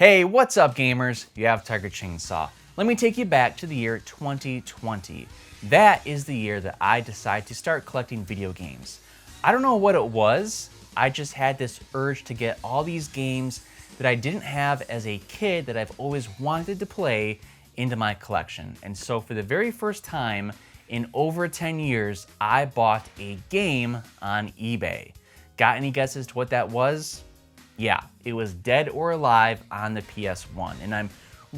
Hey, what's up gamers? You have TigerChainsaw. Let me take you back to the year 2020. That is the year that I decided to start collecting video games. I don't know what it was, I just had this urge to get all these games that I didn't have as a kid that I've always wanted to play into my collection. And so for the very first time in over 10 years, I bought a game on eBay. Got any guesses to what that was? Yeah, it was Dead or Alive on the PS1, and I'm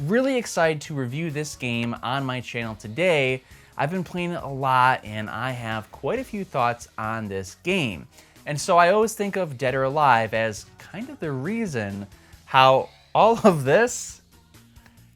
really excited to review this game on my channel today. I've been playing it a lot, and I have quite a few thoughts on this game. And so I always think of Dead or Alive as kind of the reason how all of this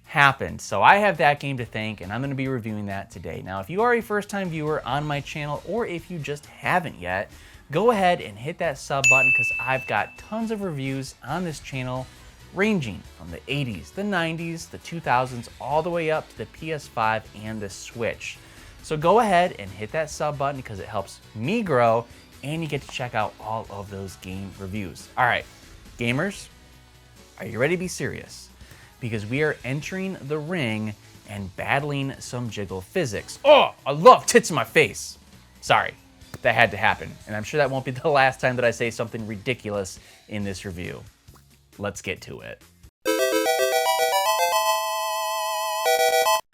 happened. So I have that game to thank, and I'm going to be reviewing that today. Now, if you are a first-time viewer on my channel, or if you just haven't yet, go ahead and hit that sub button because I've got tons of reviews on this channel ranging from the 80s, the 90s, the 2000s, all the way up to the PS5 and the Switch. So go ahead and hit that sub button because it helps me grow and you get to check out all of those game reviews. All right, gamers, are you ready to be serious? Because we are entering the ring and battling some Jiggle physics. Oh, I love tits in my face. Sorry. That had to happen, and I'm sure that won't be the last time that I say something ridiculous in this review. Let's get to it.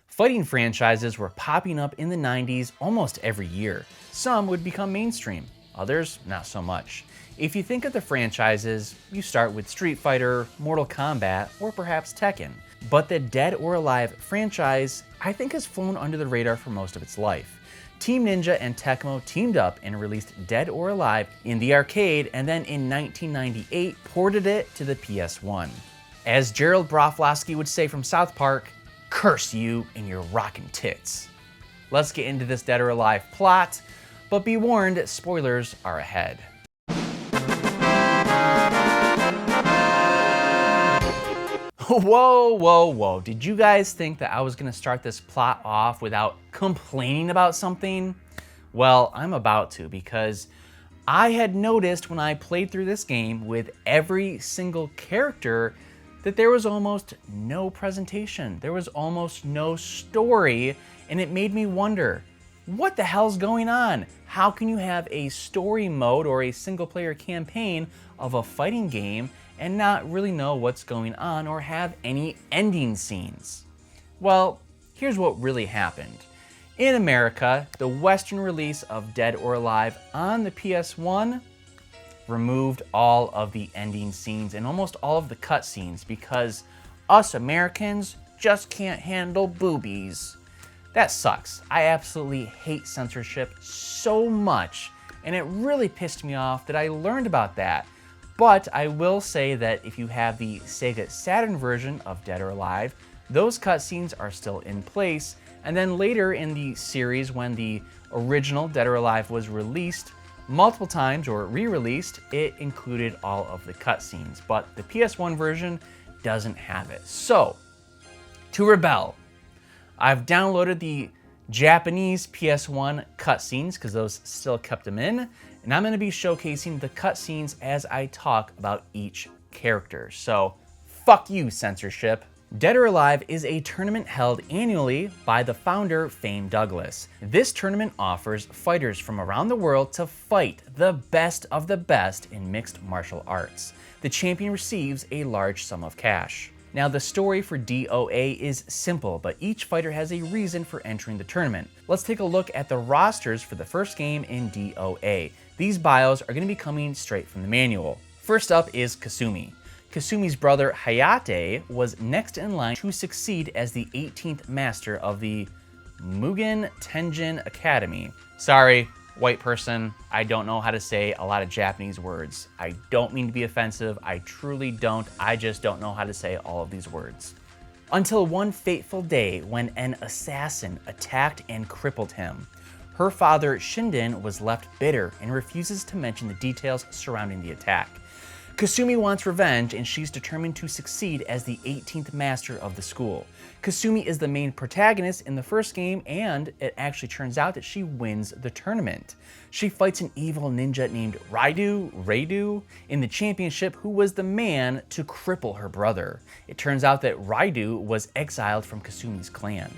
Fighting franchises were popping up in the 90s almost every year. Some would become mainstream, others not so much. If you think of the franchises, you start with Street Fighter, Mortal Kombat, or perhaps Tekken. But the Dead or Alive franchise, I think, has flown under the radar for most of its life. Team Ninja and Tecmo teamed up and released Dead or Alive in the arcade, and then in 1998 ported it to the PS1. As Gerald Broflovsky would say from South Park, curse you and your rockin' tits. Let's get into this Dead or Alive plot, but be warned, spoilers are ahead. Whoa, whoa, whoa. Did you guys think that I was gonna start this plot off without complaining about something? Well, I'm about to, because I had noticed when I played through this game with every single character that there was almost no presentation. There was almost no story, and it made me wonder, what the hell's going on? How can you have a story mode or a single player campaign of a fighting game and not really know what's going on or have any ending scenes? Well, here's what really happened. In America, the Western release of Dead or Alive on the PS1 removed all of the ending scenes and almost all of the cutscenes because us Americans just can't handle boobies. That sucks. I absolutely hate censorship so much, and it really pissed me off that I learned about that. But I will say that if you have the Sega Saturn version of Dead or Alive, those cutscenes are still in place. And then later in the series, when the original Dead or Alive was released multiple times or re-released, it included all of the cutscenes. But the PS1 version doesn't have it. So, to rebel, I've downloaded the Japanese PS1 cutscenes because those still kept them in, and I'm going to be showcasing the cutscenes as I talk about each character. So, fuck you, censorship. Dead or Alive is a tournament held annually by the founder, Fame Douglas. This tournament offers fighters from around the world to fight the best of the best in mixed martial arts. The champion receives a large sum of cash. Now, the story for DOA is simple, but each fighter has a reason for entering the tournament. Let's take a look at the rosters for the first game in DOA. These bios are going to be coming straight from the manual. First up is Kasumi. Kasumi's brother Hayate was next in line to succeed as the 18th master of the Mugen Tenjin Academy. Sorry, white person, I don't know how to say a lot of Japanese words. I don't mean to be offensive, I truly don't. I just don't know how to say all of these words. Until one fateful day when an assassin attacked and crippled him. Her father, Shinden, was left bitter and refuses to mention the details surrounding the attack. Kasumi wants revenge, and she's determined to succeed as the 18th master of the school. Kasumi is the main protagonist in the first game, and it actually turns out that she wins the tournament. She fights an evil ninja named Raidu in the championship, who was the man to cripple her brother. It turns out that Raidu was exiled from Kasumi's clan.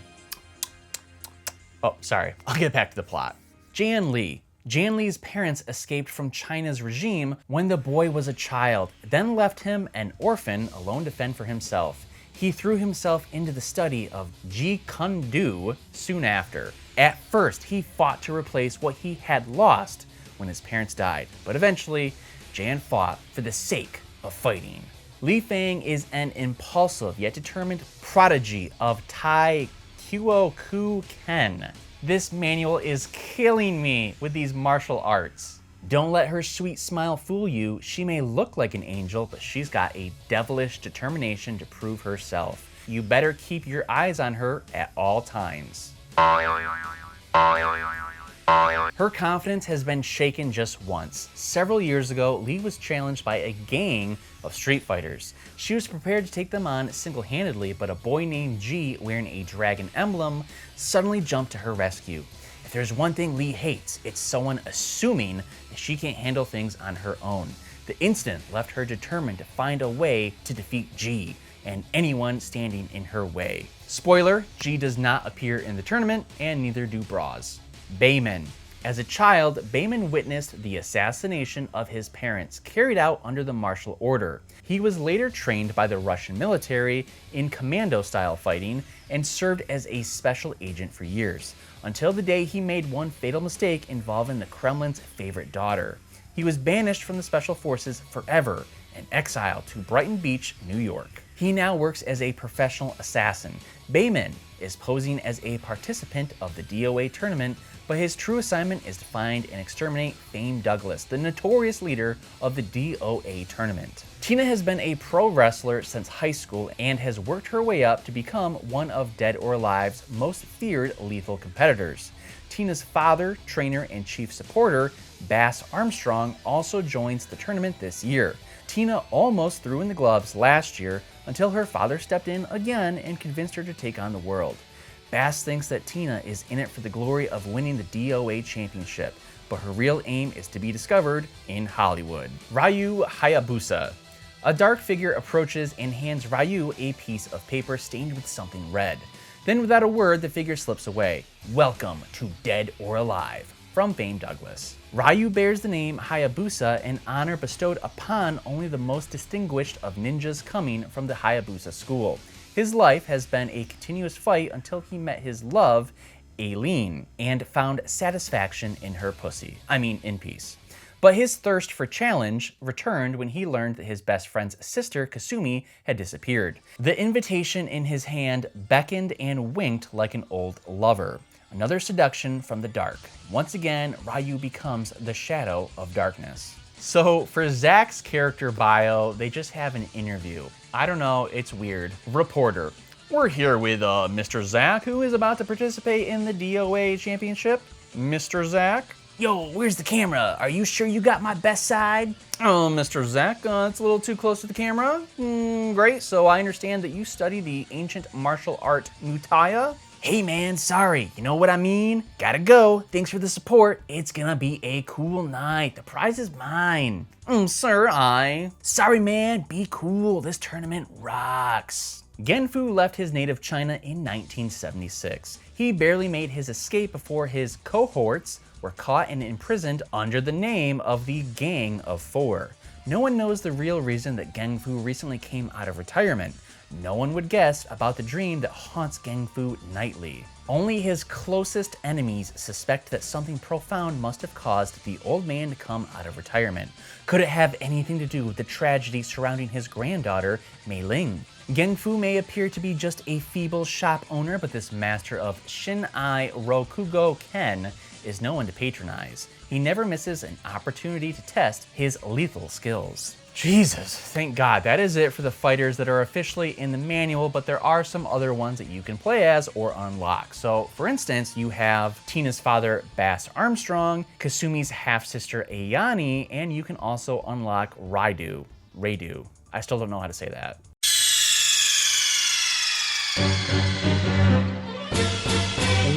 Oh, sorry, I'll get back to the plot. Jan Li's parents escaped from China's regime when the boy was a child, then left him an orphan alone to fend for himself. He threw himself into the study of Jeet Kune Do soon after. At first, he fought to replace what he had lost when his parents died, but eventually, Jan fought for the sake of fighting. Li Fang is an impulsive yet determined prodigy of Tai Kyoku Ken. This manual is killing me with these martial arts. Don't let her sweet smile fool you. She may look like an angel, but she's got a devilish determination to prove herself. You better keep your eyes on her at all times. Her confidence has been shaken just once. Several years ago, Li was challenged by a gang of street fighters. She was prepared to take them on single-handedly, but a boy named G, wearing a dragon emblem, suddenly jumped to her rescue. If there's one thing Li hates, it's someone assuming that she can't handle things on her own. The incident left her determined to find a way to defeat G and anyone standing in her way. Spoiler, G does not appear in the tournament, and neither do bras. Bayman. As a child, Bayman witnessed the assassination of his parents, carried out under the martial order. He was later trained by the Russian military in commando-style fighting and served as a special agent for years, until the day he made one fatal mistake involving the Kremlin's favorite daughter. He was banished from the special forces forever and exiled to Brighton Beach, New York. He now works as a professional assassin. Bayman is posing as a participant of the DOA tournament, but his true assignment is to find and exterminate Fame Douglas, the notorious leader of the DOA tournament. Tina has been a pro wrestler since high school and has worked her way up to become one of Dead or Alive's most feared lethal competitors. Tina's father, trainer, and chief supporter, Bass Armstrong, also joins the tournament this year. Tina almost threw in the gloves last year until her father stepped in again and convinced her to take on the world. Bass thinks that Tina is in it for the glory of winning the DOA championship, but her real aim is to be discovered in Hollywood. Ryu Hayabusa. A dark figure approaches and hands Ryu a piece of paper stained with something red. Then without a word, the figure slips away. Welcome to Dead or Alive, from Fame Douglas. Ryu bears the name Hayabusa, an honor bestowed upon only the most distinguished of ninjas coming from the Hayabusa school. His life has been a continuous fight until he met his love, Aileen, and found satisfaction in her pussy. In peace. But his thirst for challenge returned when he learned that his best friend's sister, Kasumi, had disappeared. The invitation in his hand beckoned and winked like an old lover. Another seduction from the dark. Once again, Ryu becomes the shadow of darkness. So for Zach's character bio, they just have an interview. I don't know, it's weird. Reporter. We're here with Mr. Zach, who is about to participate in the DOA championship. Mr. Zach? Yo, where's the camera? Are you sure you got my best side? Oh, Mr. Zach, it's a little too close to the camera. Great, so I understand that you study the ancient martial art Mutaya. Hey man, sorry, you know what I mean? Gotta go, thanks for the support. It's gonna be a cool night, the prize is mine. Sir, Sorry man, be cool, this tournament rocks. Genfu left his native China in 1976. He barely made his escape before his cohorts were caught and imprisoned under the name of the Gang of Four. No one knows the real reason that Genfu recently came out of retirement. No one would guess about the dream that haunts Genfu nightly. Only his closest enemies suspect that something profound must have caused the old man to come out of retirement. Could it have anything to do with the tragedy surrounding his granddaughter, Mei Ling? Genfu may appear to be just a feeble shop owner, but this master of Shin-Ai Rokugo Ken is no one to patronize. He never misses an opportunity to test his lethal skills. Jesus, thank God. That is it for the fighters that are officially in the manual, but there are some other ones that you can play as or unlock. So for instance, you have Tina's father, Bass Armstrong, Kasumi's half-sister, Ayani, and you can also unlock Raidu. redo. I still don't know how to say that.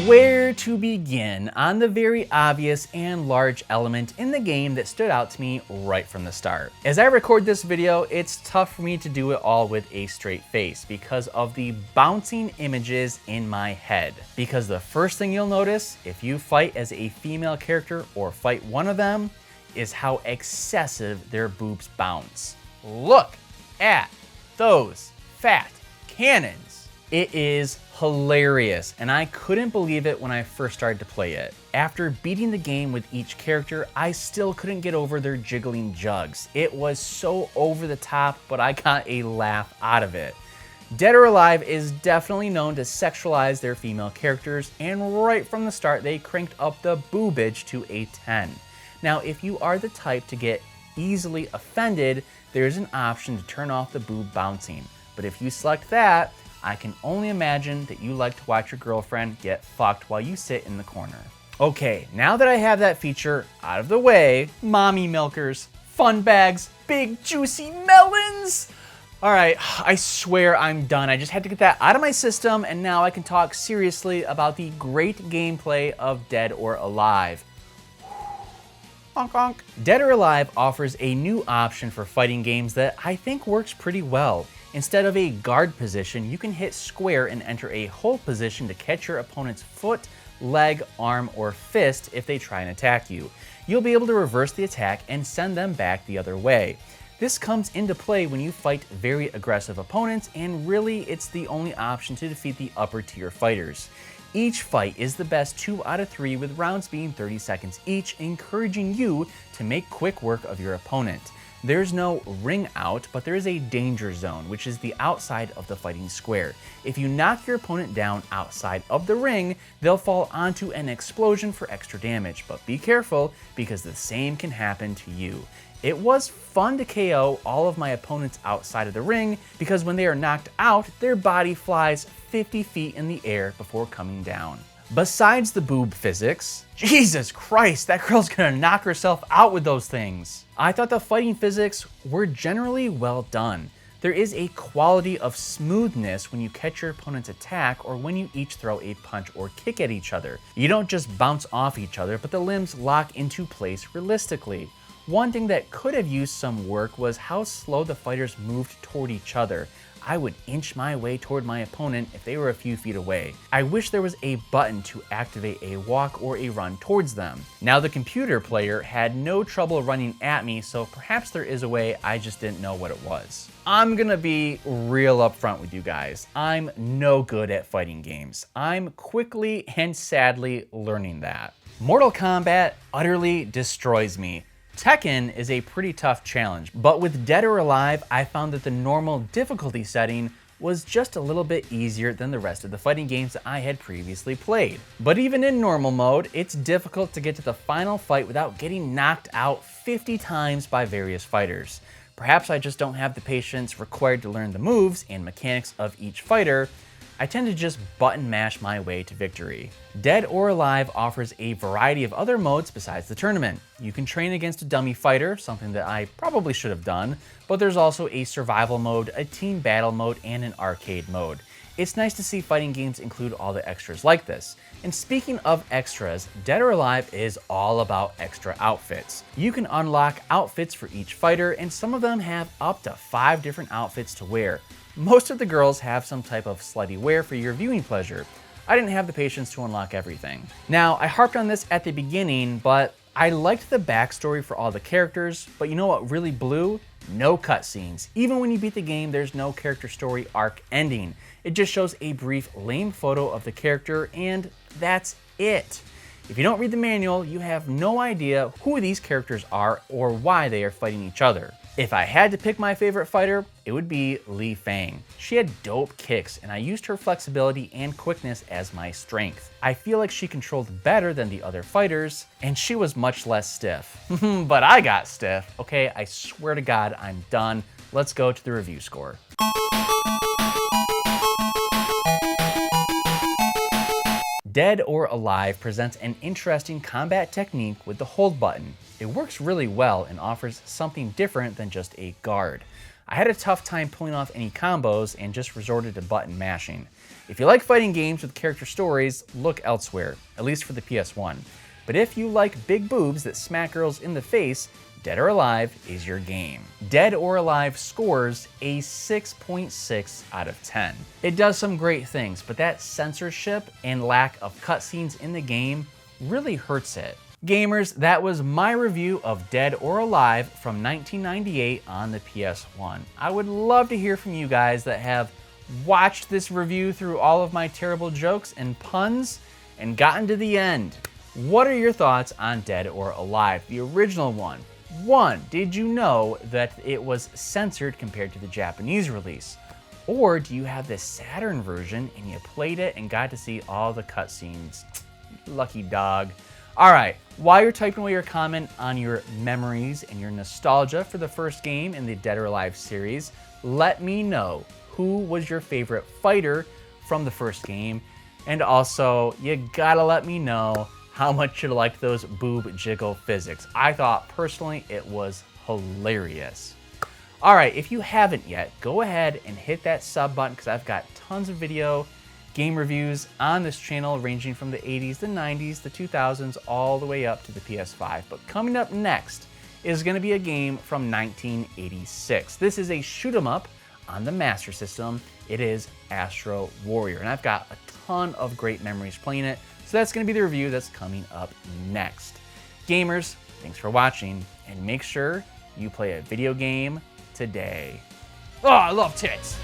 Where to begin on the very obvious and large element in the game that stood out to me right from the start. As I record this video, it's tough for me to do it all with a straight face because of the bouncing images in my head. Because the first thing you'll notice if you fight as a female character or fight one of them is how excessive their boobs bounce. Look at those fat cannons. It is hilarious, and I couldn't believe it when I first started to play it. After beating the game with each character, I still couldn't get over their jiggling jugs. It was so over the top, but I got a laugh out of it. Dead or Alive is definitely known to sexualize their female characters, and right from the start, they cranked up the boobage to a 10. Now, if you are the type to get easily offended, there's an option to turn off the boob bouncing. But if you select that, I can only imagine that you like to watch your girlfriend get fucked while you sit in the corner. Okay, now that I have that feature out of the way, mommy milkers, fun bags, big juicy melons. All right, I swear I'm done. I just had to get that out of my system, and now I can talk seriously about the great gameplay of Dead or Alive. Honk honk. Dead or Alive offers a new option for fighting games that I think works pretty well. Instead of a guard position, you can hit square and enter a hold position to catch your opponent's foot, leg, arm, or fist if they try and attack you. You'll be able to reverse the attack and send them back the other way. This comes into play when you fight very aggressive opponents, and really it's the only option to defeat the upper tier fighters. Each fight is the best 2 out of 3 with rounds being 30 seconds each, encouraging you to make quick work of your opponent. There's no ring out, but there is a danger zone, which is the outside of the fighting square. If you knock your opponent down outside of the ring, they'll fall onto an explosion for extra damage, but be careful because the same can happen to you. It was fun to KO all of my opponents outside of the ring because when they are knocked out, their body flies 50 feet in the air before coming down. Besides the boob physics, Jesus Christ, that girl's gonna knock herself out with those things. I thought the fighting physics were generally well done. There is a quality of smoothness when you catch your opponent's attack or when you each throw a punch or kick at each other. You don't just bounce off each other, but the limbs lock into place realistically. One thing that could have used some work was how slow the fighters moved toward each other. I would inch my way toward my opponent if they were a few feet away. I wish there was a button to activate a walk or a run towards them. Now the computer player had no trouble running at me, so perhaps there is a way, I just didn't know what it was. I'm gonna be real upfront with you guys. I'm no good at fighting games. I'm quickly and sadly learning that. Mortal Kombat utterly destroys me. Tekken is a pretty tough challenge, but with Dead or Alive, I found that the normal difficulty setting was just a little bit easier than the rest of the fighting games that I had previously played. But even in normal mode, it's difficult to get to the final fight without getting knocked out 50 times by various fighters. Perhaps I just don't have the patience required to learn the moves and mechanics of each fighter. I tend to just button mash my way to victory. Dead or Alive offers a variety of other modes besides the tournament. You can train against a dummy fighter, something that I probably should have done, but there's also a survival mode, a team battle mode, and an arcade mode. It's nice to see fighting games include all the extras like this. And speaking of extras, Dead or Alive is all about extra outfits. You can unlock outfits for each fighter, and some of them have up to 5 different outfits to wear. Most of the girls have some type of slutty wear for your viewing pleasure. I didn't have the patience to unlock everything. Now, I harped on this at the beginning, but I liked the backstory for all the characters, but you know what really blew? No cutscenes. Even when you beat the game, there's no character story arc ending. It just shows a brief lame photo of the character, and that's it. If you don't read the manual, you have no idea who these characters are or why they are fighting each other. If I had to pick my favorite fighter, it would be Li Fang. She had dope kicks, and I used her flexibility and quickness as my strength. I feel like she controlled better than the other fighters, and she was much less stiff. But I got stiff. Okay, I swear to God, I'm done. Let's go to the review score. Dead or Alive presents an interesting combat technique with the hold button. It works really well and offers something different than just a guard. I had a tough time pulling off any combos and just resorted to button mashing. If you like fighting games with character stories, look elsewhere, at least for the PS1. But if you like big boobs that smack girls in the face, Dead or Alive is your game. Dead or Alive scores a 6.6 out of 10. It does some great things, but that censorship and lack of cutscenes in the game really hurts it. Gamers, that was my review of Dead or Alive from 1998 on the PS1. I would love to hear from you guys that have watched this review through all of my terrible jokes and puns and gotten to the end. What are your thoughts on Dead or Alive, the original one? One, did you know that it was censored compared to the Japanese release? Or do you have the Saturn version and you played it and got to see all the cutscenes? Lucky dog. All right, while you're typing away your comment on your memories and your nostalgia for the first game in the Dead or Alive series, let me know who was your favorite fighter from the first game. And also, you gotta let me know how much you liked those boob jiggle physics. I thought personally it was hilarious. All right, if you haven't yet, go ahead and hit that sub button because I've got tons of video game reviews on this channel ranging from the 80s, the 90s, the 2000s, all the way up to the PS5. But coming up next is gonna be a game from 1986. This is a shoot 'em up on the Master System. It is Astro Warrior, and I've got a ton of great memories playing it. So that's going to be the review that's coming up next. Gamers, thanks for watching, and make sure you play a video game today. Oh, I love tits!